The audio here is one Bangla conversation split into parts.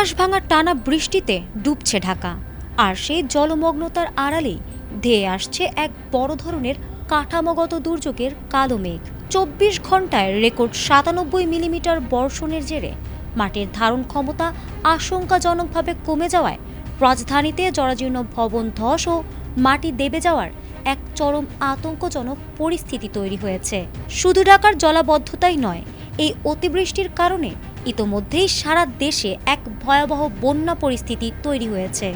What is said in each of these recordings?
আকাশ ভাঙা টানা বৃষ্টিতে ডুবছে ঢাকা, আর সেই জলমগ্নতার আড়ালেই ধেয়ে আসছে এক বড় ধরনের কাঠামোগত দুর্যোগের কালো মেঘ। ২৪ ঘন্টায় রেকর্ড ৯৭ মিলিমিটার বর্ষণের জেরে মাটির ধারণ ক্ষমতা আশঙ্কাজনকভাবে কমে যাওয়ায় রাজধানীতে জরাজীর্ণ ভবন ধস ও মাটি দেবে যাওয়ার এক চরম আতঙ্কজনক পরিস্থিতি তৈরি হয়েছে। শুধু ঢাকার জলাবদ্ধতাই নয়, এই অতিবৃষ্টির কারণে ইতোমধ্যেই সারা দেশে এক ভয়াবহ বন্যা পরিস্থিতি তৈরি হয়েছে।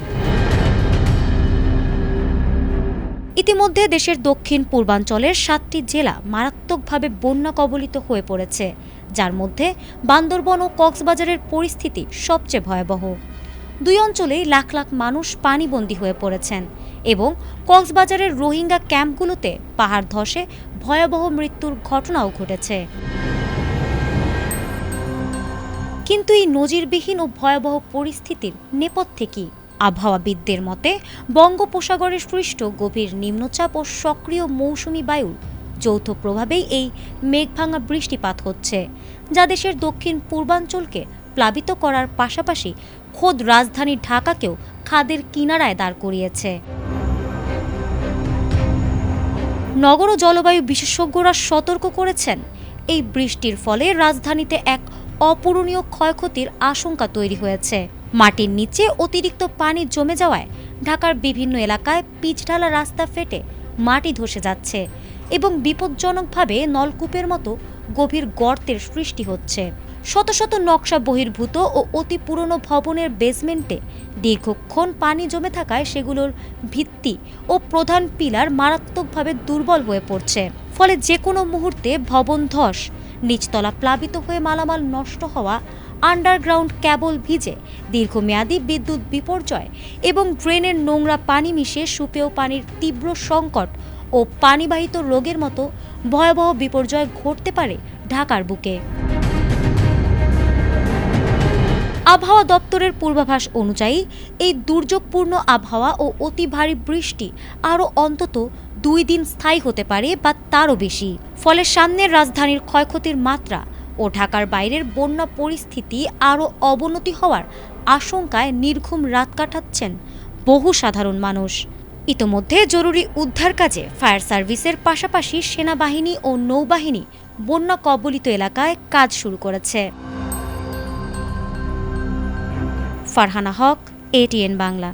ইতিমধ্যে দেশের দক্ষিণ পূর্বাঞ্চলের ৭টি জেলা মারাত্মকভাবে বন্যা কবলিত হয়ে পড়েছে, যার মধ্যে বান্দরবন ও কক্সবাজারের পরিস্থিতি সবচেয়ে ভয়াবহ। দুই অঞ্চলেই লাখ লাখ মানুষ পানিবন্দী হয়ে পড়েছেন এবং কক্সবাজারের রোহিঙ্গা ক্যাম্পগুলোতে পাহাড় ধসে ভয়াবহ মৃত্যুর ঘটনাও ঘটেছে। কিন্তু এই নজিরবিহীন ও ভয়াবহ পরিস্থিতির নেপথ্যে কি? আবহাওয়াবিদদের মতে বঙ্গোপসাগরে সৃষ্ট গভীর নিম্নচাপ ও সক্রিয় মৌসুমি বায়ুর যৌথ প্রভাবেই এই মেঘভাঙা বৃষ্টিপাত হচ্ছে, যা দেশের দক্ষিণ পূর্বাঞ্চলকে প্লাবিত করার পাশাপাশি খোদ রাজধানী ঢাকাকেও খাদের কিনারায় দাঁড় করিয়েছে। নগর ও জলবায়ু বিশেষজ্ঞরা সতর্ক করেছেন, এই বৃষ্টির ফলে রাজধানীতে এক অপূরণীয় ক্ষয়ক্ষতির আশঙ্কা তৈরি হয়েছে। মাটির নিচে অতিরিক্ত পানি জমে যাওয়ায় ঢাকার বিভিন্ন এলাকায় পিচঢালা রাস্তা ফেটে মাটি ধসে যাচ্ছে এবং বিপজ্জনকভাবে নলকূপের মতো গভীর গর্তের সৃষ্টি হচ্ছে। শত শত নকশা বহির্ভূত ও অতি পুরনো ভবনের বেসমেন্টে দীর্ঘক্ষণ পানি জমে থাকায় সেগুলোর ভিত্তি ও প্রধান পিলার মারাত্মকভাবে দুর্বল হয়ে পড়ছে। ফলে যে কোনো মুহূর্তে ভবন ধস, নিচতলা প্লাবিত হয়ে মালামাল নষ্ট হওয়া, আন্ডারগ্রাউন্ড ক্যাবল ভিজে দীর্ঘমেয়াদী বিদ্যুৎ বিপর্যয় এবং ড্রেনের নোংরা পানি মিশে সুপেয় পানির তীব্র সংকট ও পানিবাহিত রোগের মতো ভয়াবহ বিপর্যয় ঘটতে পারে ঢাকার বুকে। আবহাওয়া দপ্তরের পূর্বাভাস অনুযায়ী এই দুর্যোগপূর্ণ আবহাওয়া ও অতি ভারী বৃষ্টি আরও অন্তত ২ দিন স্থায়ী হতে পারে বা তারও বেশি। ফলে সামনের রাজধানীর ক্ষয়ক্ষতির মাত্রা ও ঢাকার বাইরের বন্যা পরিস্থিতি আরও অবনতি হওয়ার আশঙ্কায় নির্ঘুম রাত কাটাচ্ছেন বহু সাধারণ মানুষ। ইতোমধ্যে জরুরি উদ্ধার কাজে ফায়ার সার্ভিসের পাশাপাশি সেনাবাহিনী ও নৌবাহিনী বন্যা কবলিত এলাকায় কাজ শুরু করেছে। ফারহানা হক, ATN বাংলা।